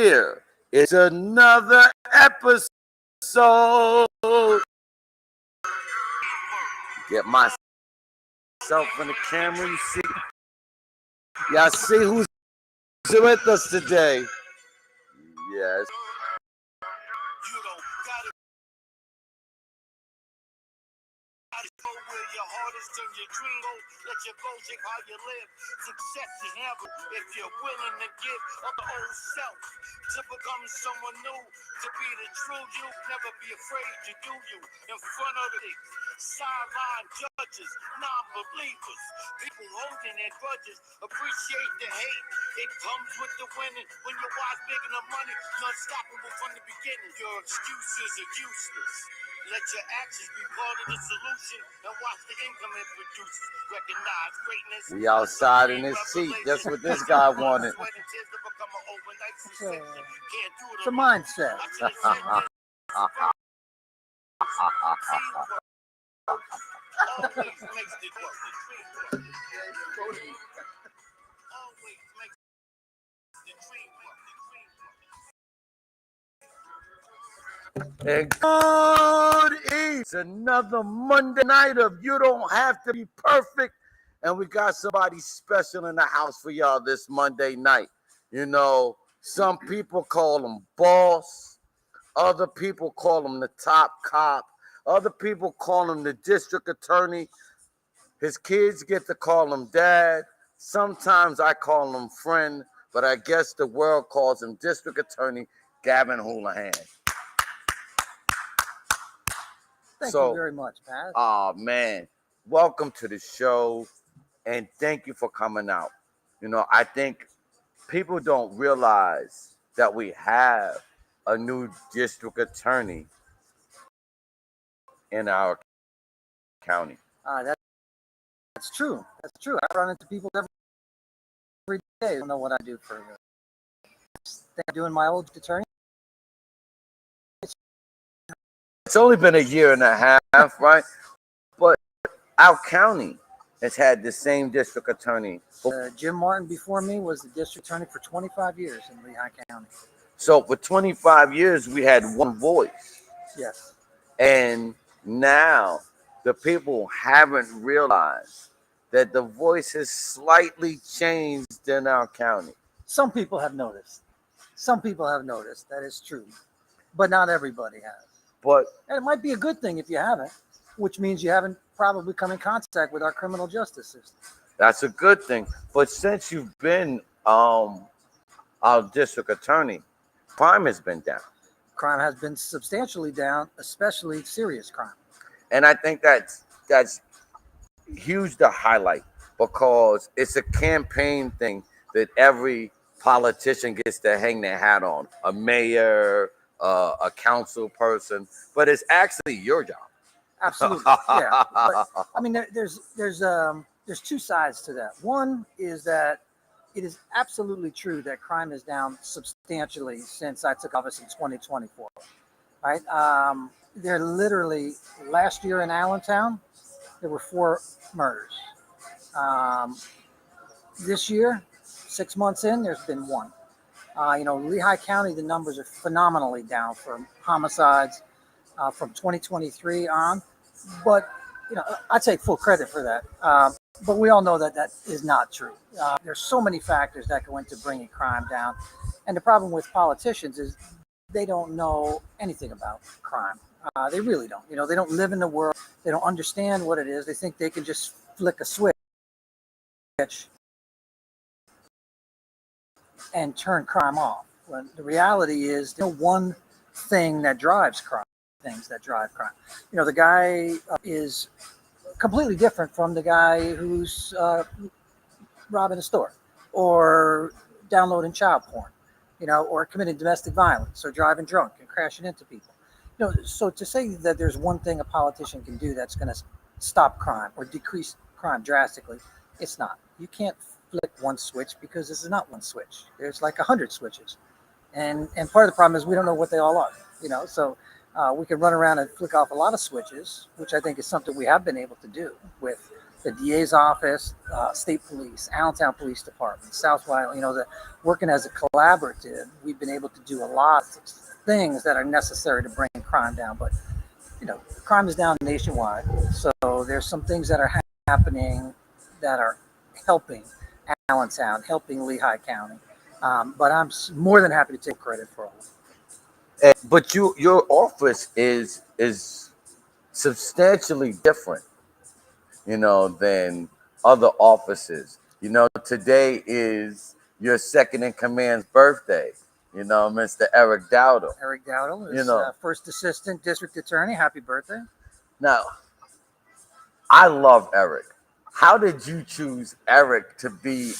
here is another episode. Get myself in the camera. You see, y'all see who's with us today? Yes. Where your heart is, turn your dream go. Let your goals shape how you live. Success is never if you're willing to give of the old self to become someone new, to be the true you. Never be afraid to do you in front of the sideline judges, non-believers, people holding their grudges. Appreciate the hate. It comes with the winning. When your wise big enough money, you're unstoppable from the beginning. Your excuses are useless. Let your actions be part of the solution and watch the income it produces. Recognize greatness. We outside in this seat. That's what this guy wanted. It's a mindset. And good evening. It's another Monday night of You Don't Have to Be Perfect. And we got somebody special in the house for y'all this Monday night. You know, some people call him boss. Other people call him the top cop. Other people call him the district attorney. His kids get to call him dad. Sometimes I call him friend, but I guess the world calls him district attorney Gavin Holihan. Thank you very much, Pat. Oh, man. Welcome to the show, and thank you for coming out. You know, I think people don't realize that we have a new district attorney in our county. That's true. That's true. I run into people every day. I don't know what I do for a living. I'm doing my old attorney. It's only been a year and a half, right? But our county has had the same district attorney. Jim Martin before me was the district attorney for 25 years in Lehigh County. So for 25 years, we had one voice. Yes. And now the people haven't realized that the voice has slightly changed in our county. Some people have noticed. That is true. But not everybody has. And it might be a good thing if you haven't, which means you haven't probably come in contact with our criminal justice system. That's a good thing. But since you've been our district attorney, crime has been down. Crime has been substantially down, especially serious crime. And I think that's huge to highlight because it's a campaign thing that every politician gets to hang their hat on. A mayor, a council person, but it's actually your job. Absolutely, yeah. But, I mean, there's two sides to that. One is that it is absolutely true that crime is down substantially since I took office in 2024. Right? There literally last year in Allentown, there were 4 murders. This year, 6 months in, there's been 1. Lehigh County, the numbers are phenomenally down for homicides from 2023 on. But, I take full credit for that. But we all know that is not true. There's so many factors that go into bringing crime down. And the problem with politicians is they don't know anything about crime. They really don't. They don't live in the world. They don't understand what it is. They think they can just flick a switch and turn crime off. When the reality is there's one thing that drives crime. Things that drive crime. The guy is completely different from the guy who's robbing a store or downloading child porn, or committing domestic violence or driving drunk and crashing into people. So to say that there's one thing a politician can do that's going to stop crime or decrease crime drastically, it's not. You can't flick one switch because this is not one switch. There's like 100 switches. And part of the problem is we don't know what they all are, so we can run around and flick off a lot of switches, which I think is something we have been able to do with the DA's office, state police, Allentown Police Department, South Wyoming, working as a collaborative, we've been able to do a lot of things that are necessary to bring crime down. But, crime is down nationwide. So there's some things that are happening that are helping Allentown, helping Lehigh County. But I'm more than happy to take credit for all of it. But your office is substantially different, than other offices. Today is your second in command's birthday. Mr. Eric Dowdle. Eric Dowdle is first assistant district attorney. Happy birthday. Now, I love Eric. How did you choose Eric to be,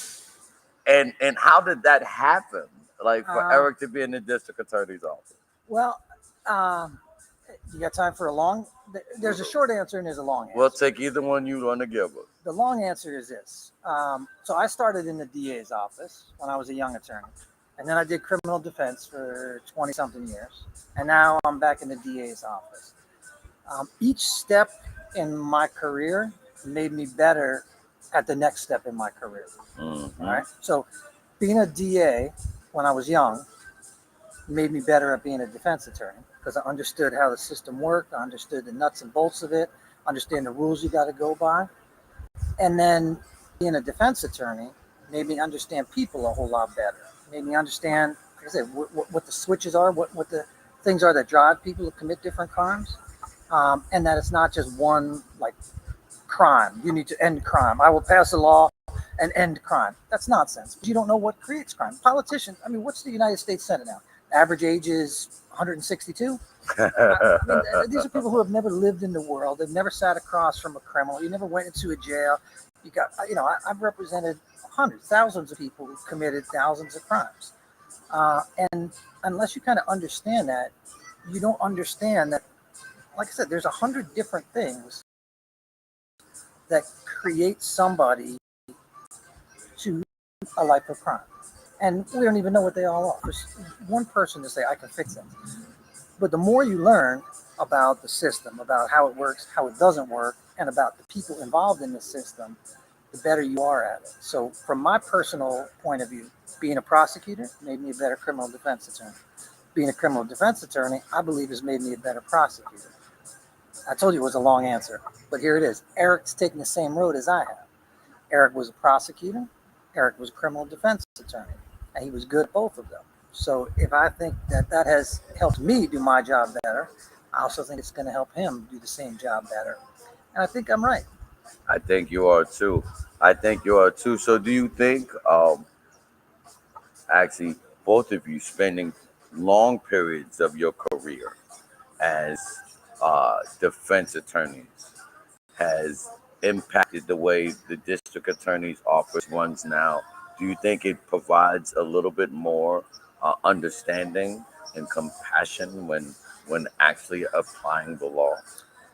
and how did that happen? Like for Eric to be in the district attorney's office? Well, you got time for a long? There's a short answer and there's a long answer. We'll take either one you want to give us. The long answer is this. So I started in the DA's office when I was a young attorney. And then I did criminal defense for 20-something years. And now I'm back in the DA's office. Each step in my career made me better at the next step in my career. Mm-hmm. All right. So being a DA when I was young made me better at being a defense attorney because I understood how the system worked. I understood the nuts and bolts of it, understand the rules you got to go by. And then being a defense attorney made me understand people a whole lot better. Made me understand, like I said, what the switches are, what the things are that drive people to commit different crimes. And that it's not just one like crime. You need to end crime. I will pass a law and end crime. That's nonsense. You don't know what creates crime. Politicians, what's the United States Senate now? Average age is 162. These are people who have never lived in the world. They've never sat across from a criminal. You never went into a jail. I've represented hundreds, thousands of people who committed thousands of crimes. And unless you kind of understand that, you don't understand that, like I said, there's 100 different things that create somebody to a life of crime. And we don't even know what they all are. There's one person to say, I can fix it. But the more you learn about the system, about how it works, how it doesn't work, and about the people involved in the system, the better you are at it. So from my personal point of view, being a prosecutor made me a better criminal defense attorney. Being a criminal defense attorney, I believe, has made me a better prosecutor. I told you it was a long answer, but here it is. Eric's taking the same road as I have. Eric was a prosecutor. Eric was a criminal defense attorney, and he was good at both of them. So if I think that has helped me do my job better, I also think it's going to help him do the same job better. And I think I'm right. I think you are too. So do you think, actually, both of you spending long periods of your career as defense attorneys has impacted the way the district attorney's office runs now? Do you think it provides a little bit more understanding and compassion when actually applying the law?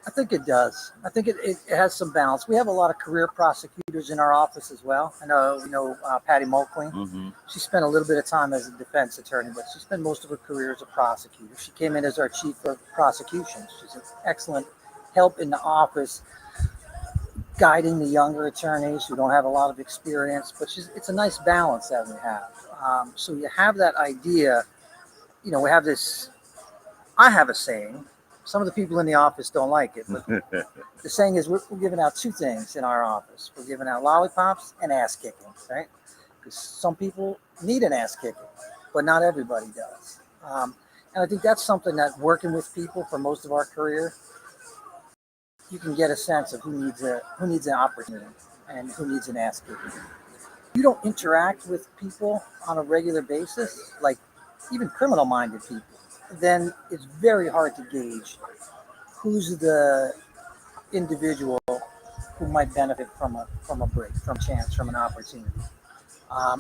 I think it does. I think it has some balance. We have a lot of career prosecutors in our office as well. I know, Patty Mulqueen. Mm-hmm. She spent a little bit of time as a defense attorney, but she spent most of her career as a prosecutor. She came in as our chief of prosecutions. She's an excellent help in the office, guiding the younger attorneys who don't have a lot of experience. But it's a nice balance that we have. So you have that idea. We have this. I have a saying. Some of the people in the office don't like it, but the saying is we're giving out two things in our office. We're giving out lollipops and ass kicking, right? Because some people need an ass kicking, but not everybody does. And I think that's something that working with people for most of our career, you can get a sense of who needs an opportunity and who needs an ass kicking. You don't interact with people on a regular basis, like even criminal-minded people, then it's very hard to gauge who's the individual who might benefit from a break, from chance, from an opportunity.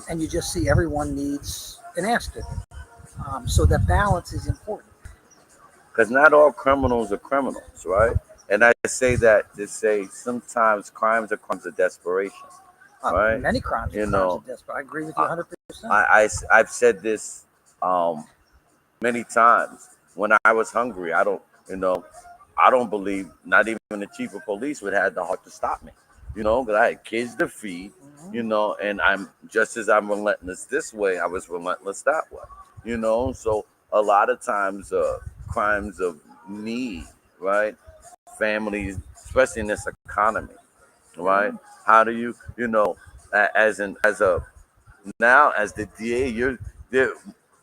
And you just see everyone needs an ass kicking. So that balance is important. Because not all criminals are criminals, right? And I say that to say sometimes crimes are crimes of desperation, right? Many crimes are crimes of desperation. I agree with you 100%. I've said this many times. When I was hungry, I don't believe not even the chief of police would have the heart to stop me. because I had kids to feed, and I'm just as I'm relentless this way, I was relentless that way. So a lot of times, crimes of need, right? Families, especially in this economy, right? How do as a now as the DA, there.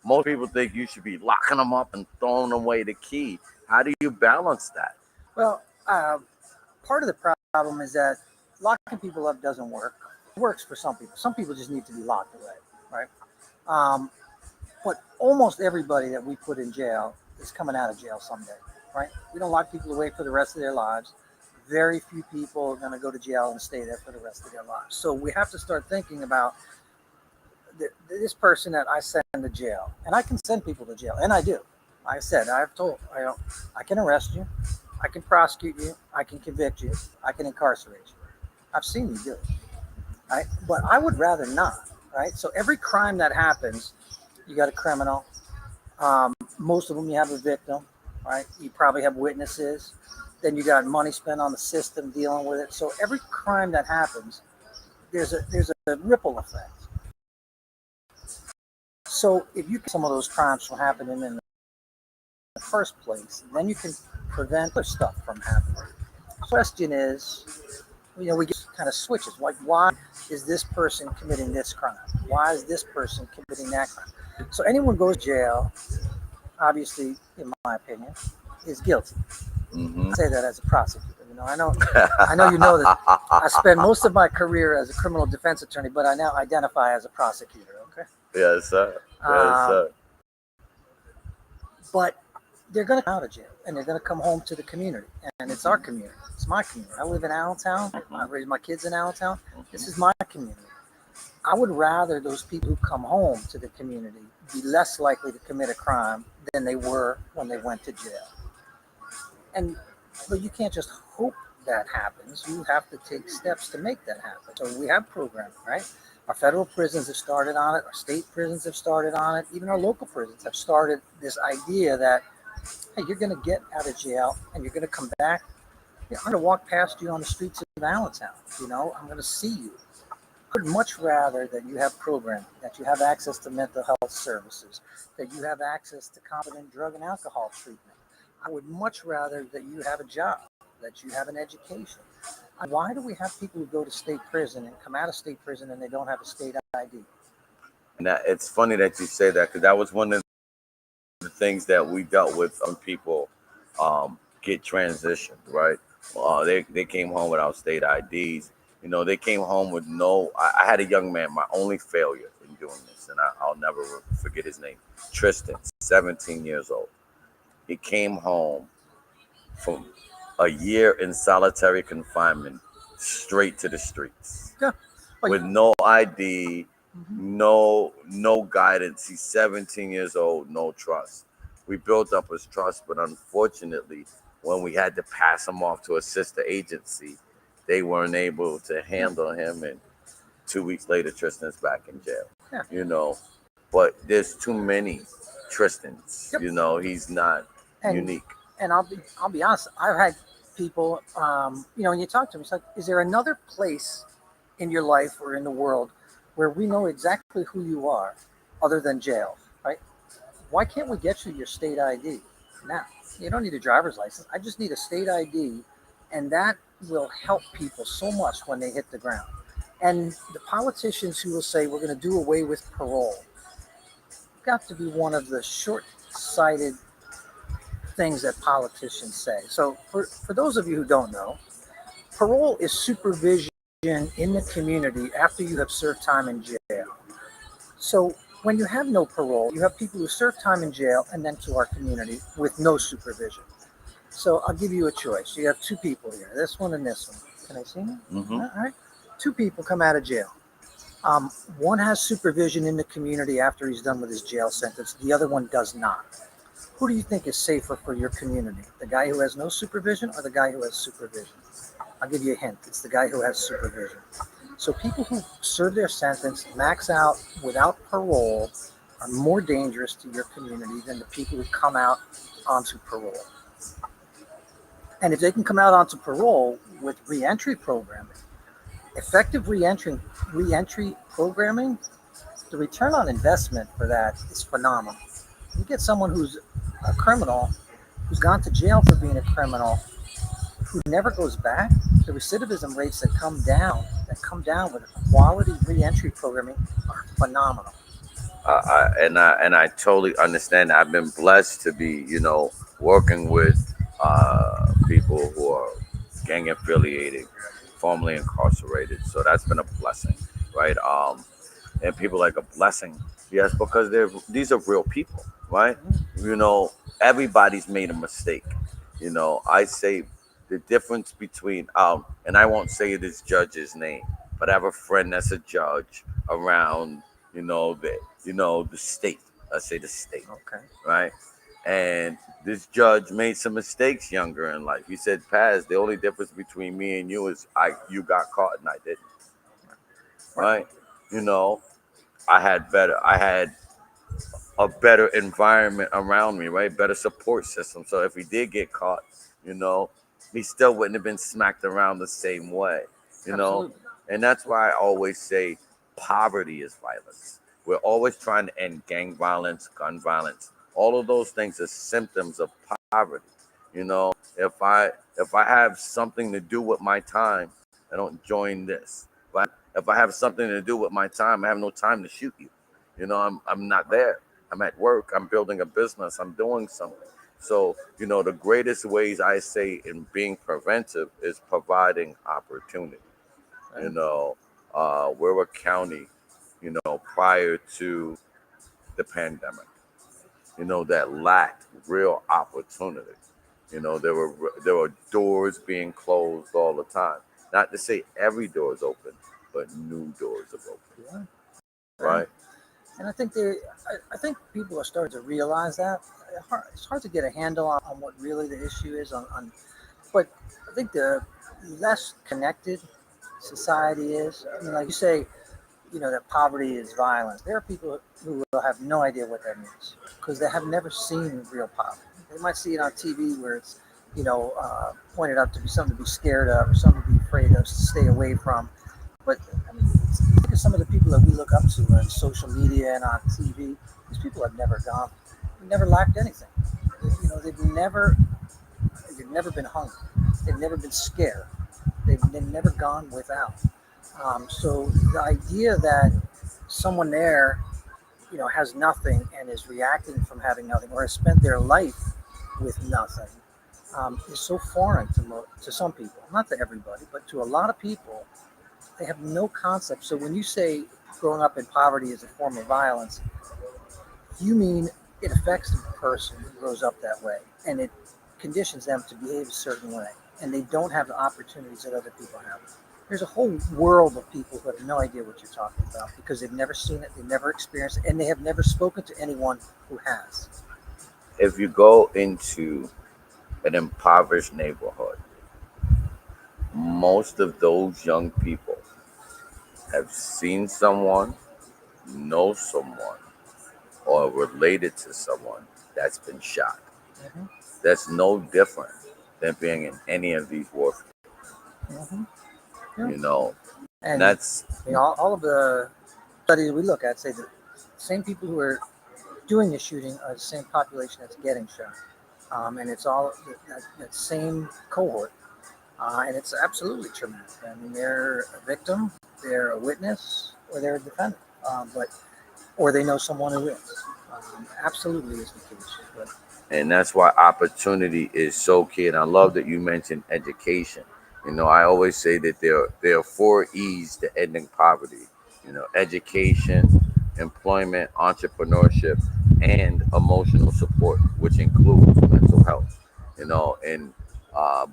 Most people think you should be locking them up and throwing away the key. How do you balance that? Well, part of the problem is that locking people up doesn't work. It works for some people. Some people just need to be locked away, right? Um, but almost everybody that we put in jail is coming out of jail someday, right? We don't lock people away for the rest of their lives. Very few people are going to go to jail and stay there for the rest of their lives. So we have to start thinking about this person that I send to jail, and I can send people to jail, and I do. Like I said, I can arrest you, I can prosecute you, I can convict you, I can incarcerate you. I've seen you do it, right? But I would rather not, right? So every crime that happens, you got a criminal. Most of them you have a victim, right? You probably have witnesses. Then you got money spent on the system dealing with it. So every crime that happens, there's a ripple effect. So if you get some of those crimes from happening in the first place, then you can prevent other stuff from happening. The question is, we get kind of switches. Like, why is this person committing this crime? Why is this person committing that crime? So anyone goes to jail, obviously, in my opinion, is guilty. Mm-hmm. I say that as a prosecutor. I know you know that I spent most of my career as a criminal defense attorney, but I now identify as a prosecutor. Okay. Yes, sir. Yes, sir. But they're going to come out of jail and they're going to come home to the community, and it's our community. It's my community. I live in Allentown. I raised my kids in Allentown. This is my community. I would rather those people who come home to the community be less likely to commit a crime than they were when they went to jail. But you can't just hope that happens. You have to take steps to make that happen. So we have programming, right? Our federal prisons have started on it. Our state prisons have started on it. Even our local prisons have started this idea that, hey, you're going to get out of jail and you're going to come back. I'm going to walk past you on the streets of Allentown. I'm going to see you. I would much rather that you have programming, that you have access to mental health services, that you have access to competent drug and alcohol treatment. I would much rather that you have a job, that you have an education. Why do we have people who go to state prison and come out of state prison and they don't have a state ID? And it's funny that you say that, because that was one of the things that we dealt with when people get transitioned, right? They came home without state IDs. They came home with no. I had a young man, my only failure in doing this, and I'll never forget his name, Tristan, 17 years old. He came home from a year in solitary confinement straight to the streets. Yeah. With no ID, no guidance. He's 17 years old, no trust. We built up his trust, but unfortunately, when we had to pass him off to a sister agency, they weren't able to handle him, and 2 weeks later, Tristan's back in jail. Yeah. But there's too many Tristans. Yep. He's not unique. And I'll be honest. I've had people, when you talk to them, it's like, is there another place in your life or in the world where we know exactly who you are other than jail, right? Why can't we get you your state ID now? You don't need a driver's license. I just need a state ID, and that will help people so much when they hit the ground. And the politicians who will say we're going to do away with parole got to be one of the short-sighted things that politicians say. So for those of you who don't know, parole is supervision in the community after you have served time in jail. So when you have no parole, you have people who serve time in jail and then to our community with no supervision. So I'll give you a choice. You have two people here, this one and this one. Can I see them? Mm-hmm. All right. Two people come out of jail. One has supervision in the community after he's done with his jail sentence. The other one does not. Who do you think is safer for your community? The guy who has no supervision or the guy who has supervision? I'll give you a hint. It's the guy who has supervision. So people who serve their sentence, max out without parole, are more dangerous to your community than the people who come out onto parole. And if they can come out onto parole with reentry programming, Effective reentry programming, the return on investment for that is phenomenal. You get someone who's a criminal, who's gone to jail for being a criminal, who never goes back. The recidivism rates that come down with quality reentry programming are phenomenal. And I totally understand. I've been blessed to be, working with people who are gang affiliated, formerly incarcerated. So that's been a blessing, right? And people like a blessing, yes, because these are real people, right? You know, everybody's made a mistake. I say the difference between and I won't say this judge's name, but I have a friend that's a judge around, the state. I say the state, Okay. right? And this judge made some mistakes younger in life. He said, "Paz, the only difference between me and you is you got caught and I didn't." Right. Right? You know, I had a better environment around me, right? Better support system. So if he did get caught, you know, he still wouldn't have been smacked around the same way, you know. Absolutely. And that's why I always say poverty is violence. We're always trying to end gang violence, gun violence. All of those things are symptoms of poverty. You know, if I have something to do with my time, I don't join this. If I have something to do with my time, I have no time to shoot you. I'm not there. I'm at work. I'm building a business. I'm doing something. So, the greatest ways I say in being preventive is providing opportunity. You Right. know, we're a county, prior to the pandemic, that lacked real opportunity. There were doors being closed all the time. Not to say every door is open, but new doors are open, Yeah. Right. right? And I think people are starting to realize that. It's hard to get a handle on what really the issue is but I think the less connected society is. I mean, like you say, that poverty is violence. There are people who will have no idea what that means because they have never seen real poverty. They might see it on TV where it's, pointed out to be something to be scared of or something to be afraid of, to stay away from. But I mean, look at some of the people that we look up to on social media and on TV. These people have never never lacked anything. They've never been hungry. They've never been scared. They've never gone without. So the idea that someone there, has nothing and is reacting from having nothing, or has spent their life with nothing, is so foreign to some people. Not to everybody, but to a lot of people, they have no concept. So when you say growing up in poverty is a form of violence, you mean it affects the person who grows up that way, and it conditions them to behave a certain way, and they don't have the opportunities that other people have. There's a whole world of people who have no idea what you're talking about because they've never seen it, they've never experienced it, and they have never spoken to anyone who has. If you go into an impoverished neighborhood, most of those young people have seen someone, know someone, or related to someone that's been shot. Hmm. That's no different than being in any of these warfare, Hmm. Yeah. you know. And And that's all of the studies we look at say that the same people who are doing the shooting are the same population that's getting shot. And it's all that same cohort. And it's absolutely traumatic. I mean, they're a victim, they're a witness, or they're a defendant. Or they know someone who is. Absolutely is the case. But and that's why opportunity is so key. And I love that you mentioned education. I always say that there are four E's to ending poverty. Education, employment, entrepreneurship, and emotional support, which includes mental health. In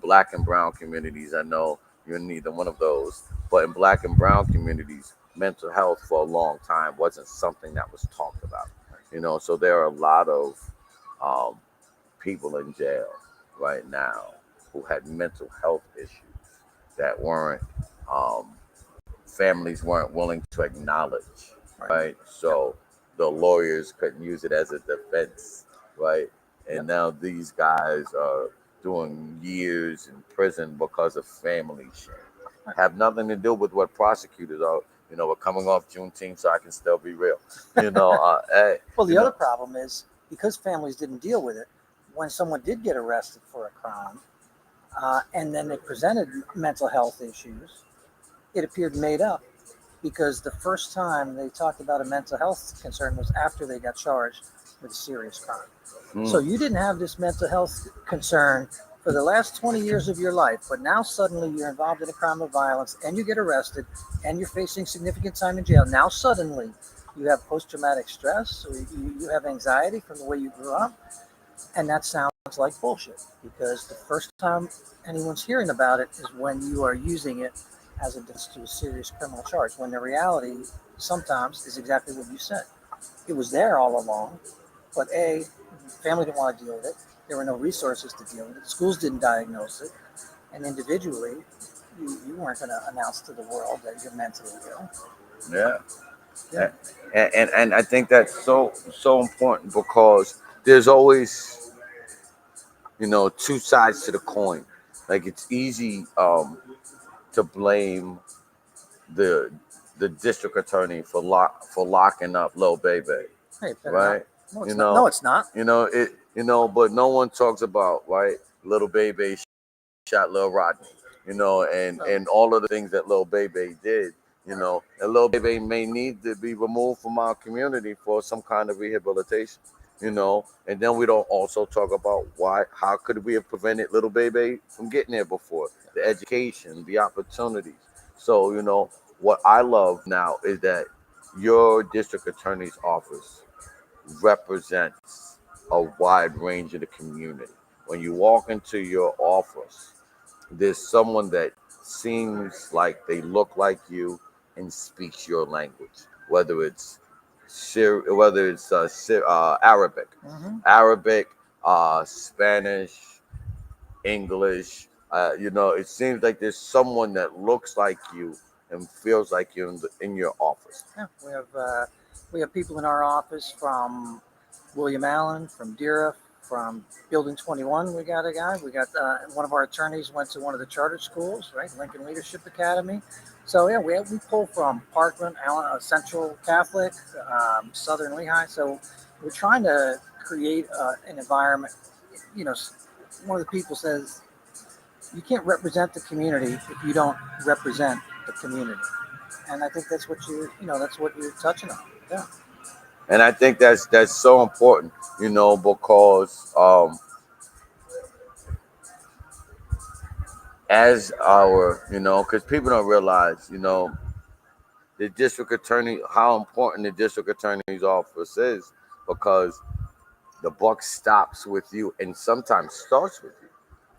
black and brown communities, I know you're neither one of those, but in black and brown communities, mental health for a long time wasn't something that was talked about. So there are a lot of um, people in jail right now who had mental health issues that weren't um, families weren't willing to acknowledge, right. right? Yep. So the lawyers couldn't use it as a defense, right? And Yep. now these guys are doing years in prison because of family shame. have nothing to do with what prosecutors are. We're coming off Juneteenth, so I can still be real. Hey, Well, the other problem is because families didn't deal with it, when someone did get arrested for a crime, and then they presented mental health issues, it appeared made up because the first time they talked about a mental health concern was after they got charged with a serious crime. So you didn't have this mental health concern for the last 20 years of your life, but now suddenly you're involved in a crime of violence and you get arrested and you're facing significant time in jail. Now suddenly you have post-traumatic stress, or you have anxiety from the way you grew up, and that sounds like bullshit because the first time anyone's hearing about it is when you are using it as a defense to a serious criminal charge, when the reality sometimes is exactly what you said. It was there all along, but A, family didn't want to deal with it. There were no resources to deal with it. Schools didn't diagnose it. And individually, you weren't going to announce to the world that you're mentally ill. Yeah. Yeah. And I think that's so important because there's always two sides to the coin. Like it's easy to blame the district attorney for locking up Lil Baby, Hey, right? no, it's not. No, it's not. But no one talks about, right, Little Baby shot Lil Rodney, and all of the things that Lil Baby did, and Lil Baby may need to be removed from our community for some kind of rehabilitation, and then we don't also talk about how could we have prevented Little Baby from getting there before, the education, the opportunities. So, what I love now is that your district attorney's office represents a wide range of the community. When you walk into your office, there's someone that seems like they look like you and speaks your language, whether it's Arabic, Arabic, Spanish, English. It seems like there's someone that looks like you and feels like you in your office. Yeah, we have people in our office from William Allen, from Dira, from Building 21. We got a guy. We got one of our attorneys went to one of the charter schools, right? Lincoln Leadership Academy. So yeah, we pull from Parkland, Allen, Central Catholic, Southern Lehigh. So we're trying to create an environment. One of the people says you can't represent the community if you don't represent the community. And I think that's what that's what you're touching on. Yeah. And I think that's so important, because as because people don't realize, the district attorney, how important the district attorney's office is, because the buck stops with you and sometimes starts with you,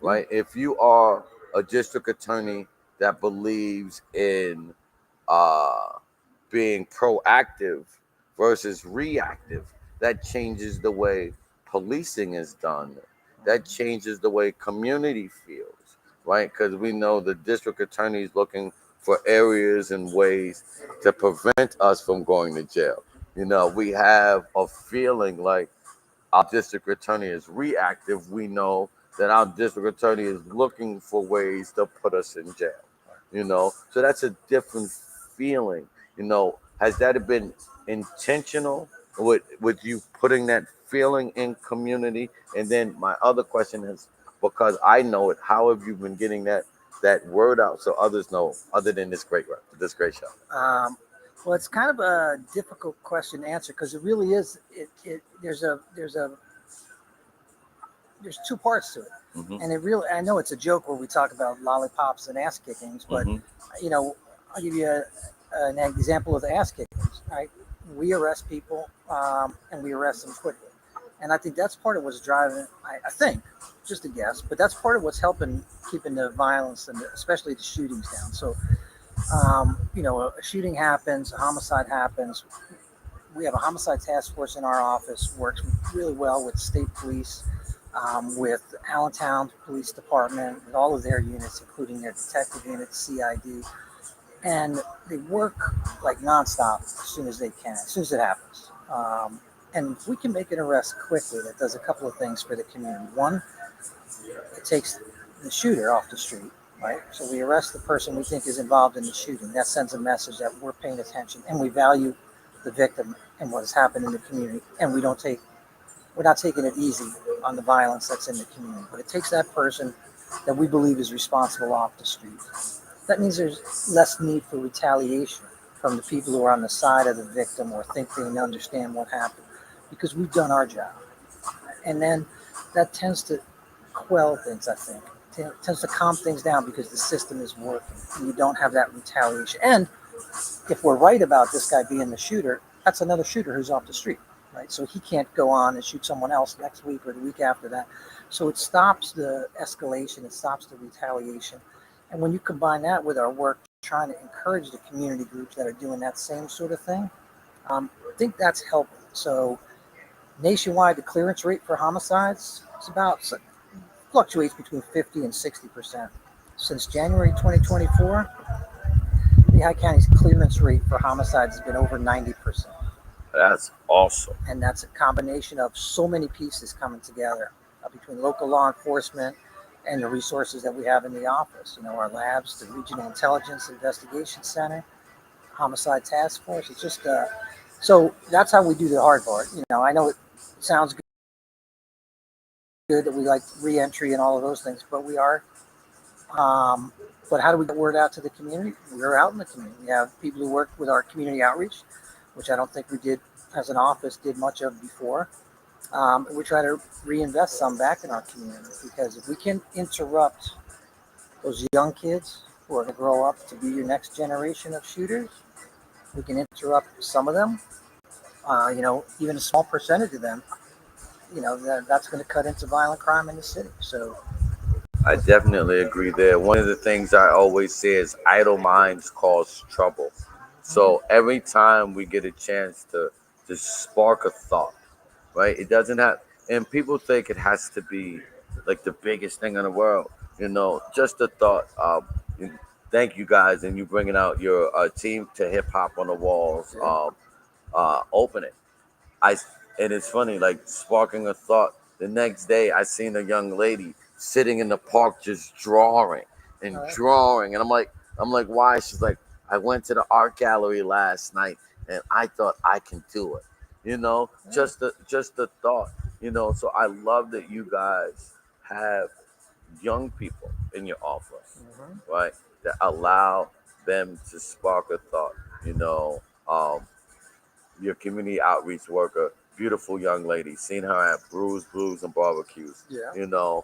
right? If you are a district attorney that believes in being proactive versus reactive, that changes the way policing is done. That changes the way community feels, right? Because we know the district attorney is looking for areas and ways to prevent us from going to jail. We have a feeling like our district attorney is reactive. We know that our district attorney is looking for ways to put us in jail. So that's a different feeling. Has that been intentional with you putting that feeling in community? And then my other question is, because I know it, how have you been getting that word out so others know, other than this great show? Well, it's kind of a difficult question to answer because it really is. There's two parts to it, and it really. I know it's a joke where we talk about lollipops and ass kickings, but I'll give you an example of the ass kickings. Right, we arrest people and we arrest them quickly, and I think that's part of what's driving. I think, just a guess, but that's part of what's helping keeping the violence and especially the shootings down. So. A shooting happens, a homicide happens. We have a homicide task force in our office, works really well with state police, with Allentown Police Department, with all of their units, including their detective unit, CID. And they work like nonstop as soon as they can, as soon as it happens. And if we can make an arrest quickly, that does a couple of things for the community. One, it takes the shooter off the street. right? So we arrest the person we think is involved in the shooting. That sends a message that we're paying attention and we value the victim and what has happened in the community, and we're not taking it easy on the violence that's in the community. But it takes that person that we believe is responsible off the street. That means there's less need for retaliation from the people who are on the side of the victim or think they understand what happened, because we've done our job. And then that tends to quell things, I think. It tends to calm things down because the system is working and you don't have that retaliation. And if we're right about this guy being the shooter, that's another shooter who's off the street, right? So he can't go on and shoot someone else next week or the week after that. So it stops the escalation, it stops the retaliation. And when you combine that with our work trying to encourage the community groups that are doing that same sort of thing, I think that's helping. So nationwide, the clearance rate for homicides is fluctuates between 50 and 60%. Since January 2024, Lehigh County's clearance rate for homicides has been over 90%. That's awesome. And that's a combination of so many pieces coming together between local law enforcement and the resources that we have in the office. Our labs, the Regional Intelligence Investigation Center, Homicide Task Force. It's just so that's how we do the hard part. I know it sounds good that we like re-entry and all of those things, but we are. But how do we get word out to the community? We're out in the community. We have people who work with our community outreach, which I don't think we did as an office did much of before. We try to reinvest some back in our community, because if we can interrupt those young kids who are going to grow up to be your next generation of shooters, we can interrupt some of them, even a small percentage of them, that's going to cut into violent crime in the city. So I definitely agree there. One of the things I always say is idle minds cause trouble. So every time we get a chance to spark a thought, right? It doesn't have, and people think it has to be like the biggest thing in the world. Just a thought. Thank you guys, and you bringing out your team to hip hop on the walls. Open it. I and it's funny, like sparking a thought. The next day, I seen a young lady sitting in the park just drawing and drawing, and I'm like, why? She's like, I went to the art gallery last night, and I thought I can do it. Just the thought. So I love that you guys have young people in your office, right? That allow them to spark a thought. Your community outreach worker, beautiful young lady. Seen her at Brews, Blues, and Barbecues. Yeah.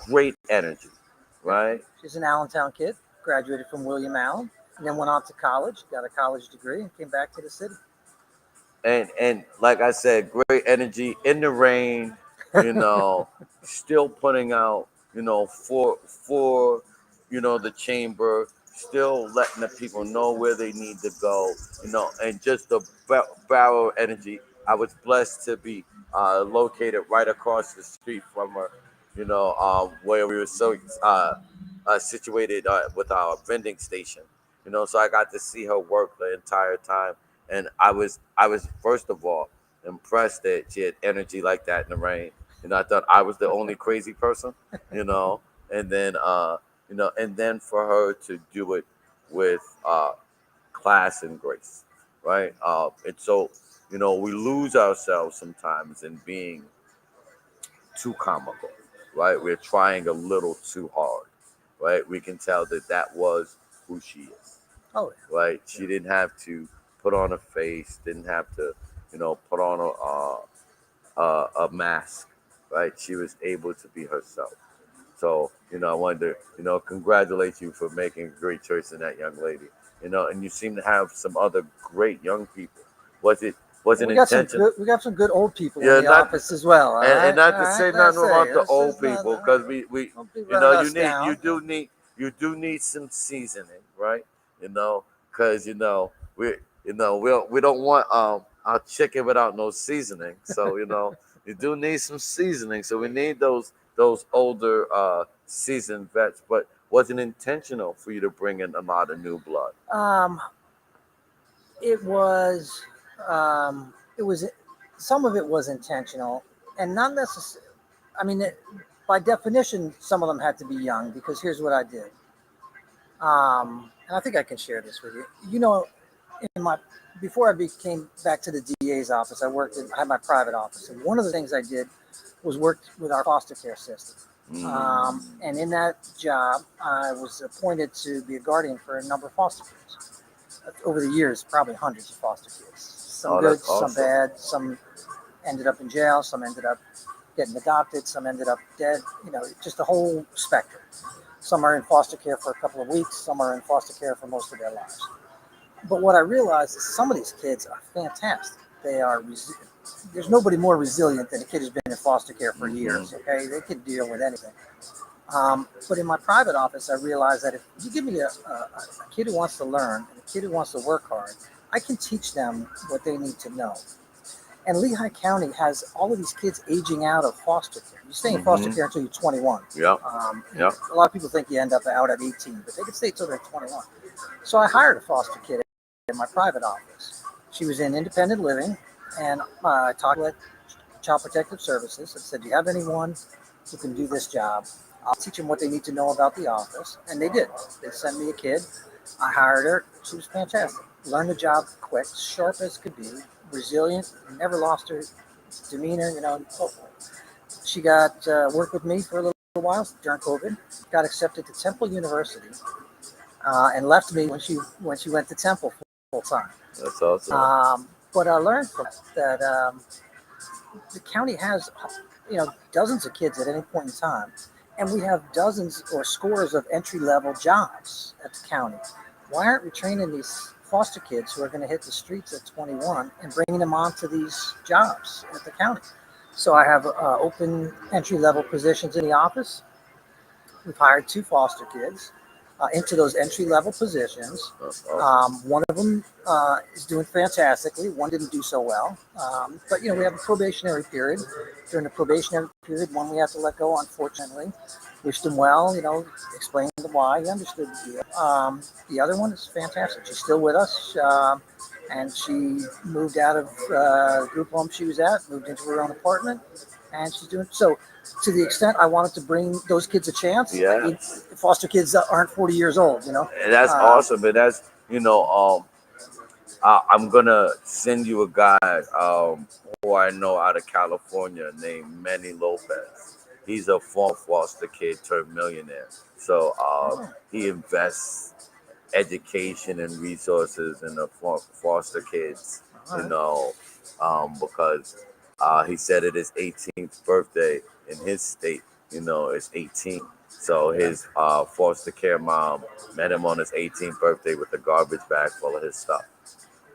Great energy, right? She's an Allentown kid, graduated from William Allen, and then went on to college, got a college degree, and came back to the city. And like I said, great energy in the rain. Still putting out. For the chamber. Still letting the people know where they need to go. And just the barrel energy. I was blessed to be located right across the street from her. Where we were so situated with our vending station. So I got to see her work the entire time, and I was first of all impressed that she had energy like that in the rain. I thought I was the only crazy person, and then for her to do it with class and grace, right? And so we lose ourselves sometimes in being too comical, right? We're trying a little too hard, right? We can tell that that was who she is, Oh, right? She didn't have to put on a face, didn't have to, put on a mask, right? She was able to be herself. So, I wanted to, congratulate you for making a great choice in that young lady. And you seem to have some other great young people. Was it we got some intentional? good. We got some good old people Yeah, in the not office as well. and not to All say right? nothing about the Let's old just not, people, because we don't be running us down. you do need some seasoning, right? Because we don't want our chicken without no seasoning. So you do need some seasoning. So we need those older seasoned vets. But was it intentional for you to bring in a lot of new blood? It was. It was. Some of it was intentional, and not necessarily. I mean, by definition, some of them had to be young because here's what I did. And I think I can share this with you. You know, in my before I came back to the DA's office, I had my private office, and one of the things I did was work with our foster care system. And in that job, I was appointed to be a guardian for a number of foster kids. Over the years, probably hundreds of foster kids. Some good, some bad, some ended up in jail, some ended up getting adopted, some ended up dead, you know, just a whole spectrum. Some are in foster care for a couple of weeks, some are in foster care for most of their lives. But what I realized is some of these kids are fantastic. They are there's nobody more resilient than a kid who's been in foster care for years, okay? They can deal with anything. But in my private office, I realized that if you give me a kid who wants to learn and a kid who wants to work hard, I can teach them what they need to know. And Lehigh County has all of these kids aging out of foster care. You stay in foster care until you're 21. Yeah. A lot of people think you end up out at 18, but they can stay until they're 21. So I hired a foster kid in my private office. She was in independent living, and I talked with Child Protective Services and said, do you have anyone who can do this job? I'll teach them what they need to know about the office. And they did. They sent me a kid. I hired her. She was fantastic. Learned the job quick, sharp as could be, resilient, never lost her demeanor, you know, and so forth. She got worked with me for a little while during COVID, got accepted to Temple University, and left me when she went to Temple full time. That's awesome. But I learned from that the county has, you know, dozens of kids at any point in time, and we have dozens or scores of entry-level jobs at the county. Why aren't we training these foster kids who are going to hit the streets at 21 and bringing them onto these jobs at the county? So I have open entry-level positions in the office. We've hired 2 foster kids into those entry-level positions. One of them is doing fantastically. One didn't do so well. But, you know, we have a probationary period. During the probationary period, one we have to let go, unfortunately. Wished him well, you know, explained why. He understood the deal. The other one is fantastic. She's still with us. And she moved out of the group home she was at, moved into her own apartment, and she's doing so. To the extent I wanted to bring those kids a chance, foster kids that aren't 40 years old, you know. And that's awesome. And that's, you know, I'm gonna send you a guy who I know out of California named Manny Lopez. He's a former foster kid turned millionaire. So he invests education and resources in the foster kids, you know, because he said at his 18th birthday in his state, you know, it's 18. So his foster care mom met him on his 18th birthday with a garbage bag full of his stuff.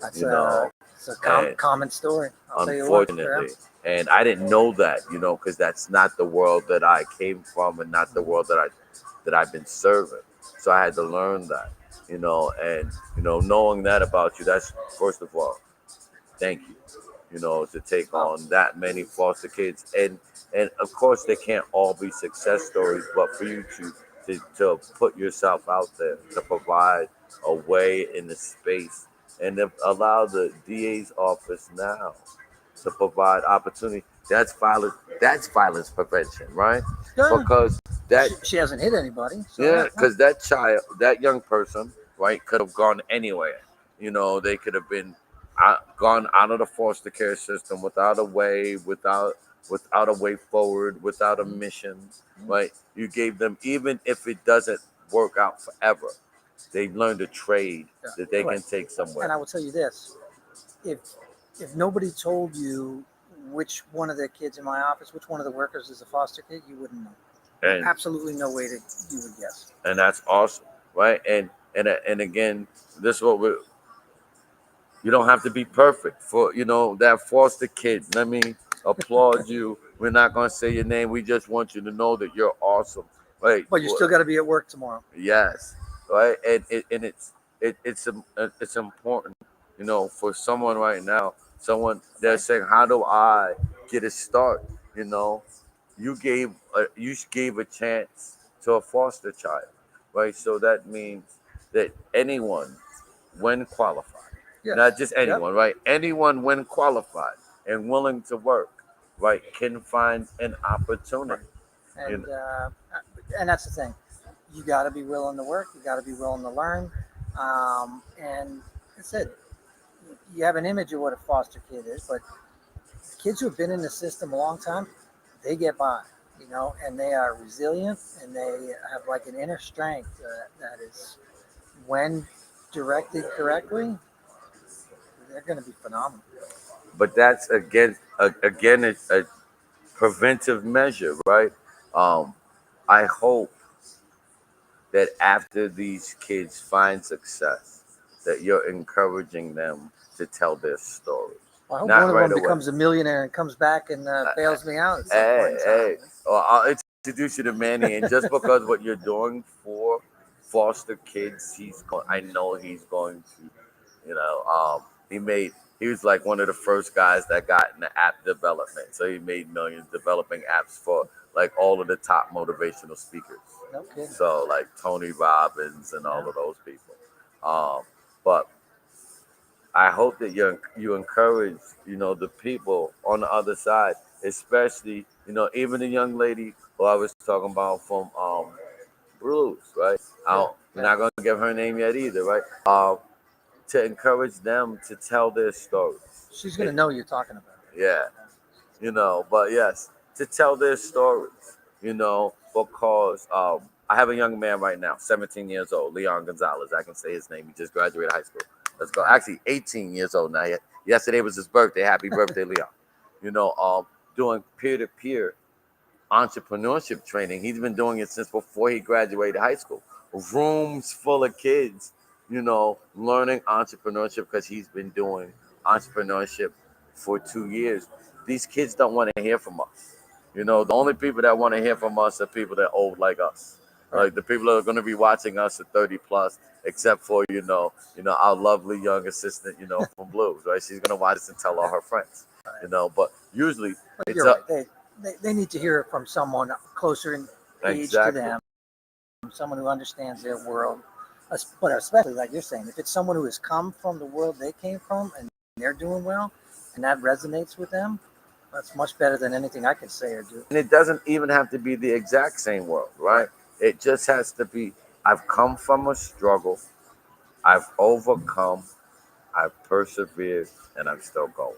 That's, you know, it's a common story. Unfortunately. And I didn't know that, you know, because that's not the world that I came from and not the world that I've been serving. So I had to learn that, you know, and, you know, knowing that about you, that's, first of all, thank you, you know, to take on that many foster kids. And of course, they can't all be success stories, but for you to put yourself out there, to provide a way in the space, and then allow the DA's office now to provide opportunity. That's violence prevention, right? Yeah. Because that she hasn't hit anybody. So yeah, because that young person, right, could have gone anywhere. You know, they could have been gone out of the foster care system without a way, without a way forward, without a mission, right? You gave them, even if it doesn't work out forever, they've learned a trade that they can take somewhere. And I will tell you this: if nobody told you which one of the kids in my office, which one of the workers is a foster kid, you wouldn't know. And absolutely no way that you would guess. And that's awesome, right? And again, this is what you don't have to be perfect for, you know, that foster kid. Let me applaud you. We're not going to say your name. We just want you to know that you're awesome, right? But you still got to be at work tomorrow. Yes, right. And it's important, you know, for someone right now. Someone they're saying, how do I get a start? You know, you gave a chance to a foster child, right? So that means that anyone, when qualified, not just anyone, right? Anyone, when qualified and willing to work, right, can find an opportunity. And that's the thing. You got to be willing to work. You got to be willing to learn. And like I said, you have an image of what a foster kid is, but kids who have been in the system a long time, they get by, and they are resilient, and they have like an inner strength that is, when directed correctly, they're going to be phenomenal. But that's again it's a preventive measure, right? I hope that after these kids find success, that you're encouraging them to tell their story. Well, I hope Not one of right them away. becomes a millionaire and comes back and bails me out at some point in time. Hey, well, I'll introduce you to Manny, and just because what you're doing for foster kids, I know he's going to, he was like one of the first guys that got into app development. So he made millions developing apps for like all of the top motivational speakers. No kidding. So like Tony Robbins and all of those people. But I hope that you encourage, the people on the other side, especially, even the young lady who I was talking about from Blues, right? We're not gonna give her name yet either, right? To encourage them to tell their stories. She's gonna know you're talking about her. Yeah, but yes, to tell their stories, because I have a young man right now, 17 years old, Leon Gonzalez. I can say his name. He just graduated high school. Let's go. Actually, 18 years old now. Yesterday was his birthday. Happy birthday, Leon. Doing peer-to-peer entrepreneurship training. He's been doing it since before he graduated high school. Rooms full of kids, learning entrepreneurship because he's been doing entrepreneurship for 2 years. These kids don't want to hear from us. The only people that want to hear from us are people that are old like us. Like the people that are going to be watching us at 30 plus, except for, our lovely young assistant, from Blues, right? She's going to watch us and tell all her friends, but usually But you're right. They need to hear it from someone closer in age to them, someone who understands their world. But especially, like you're saying, if it's someone who has come from the world they came from and they're doing well, and that resonates with them, that's much better than anything I can say or do. And it doesn't even have to be the exact same world, right? It just has to be, I've come from a struggle, I've overcome, I've persevered, and I'm still going.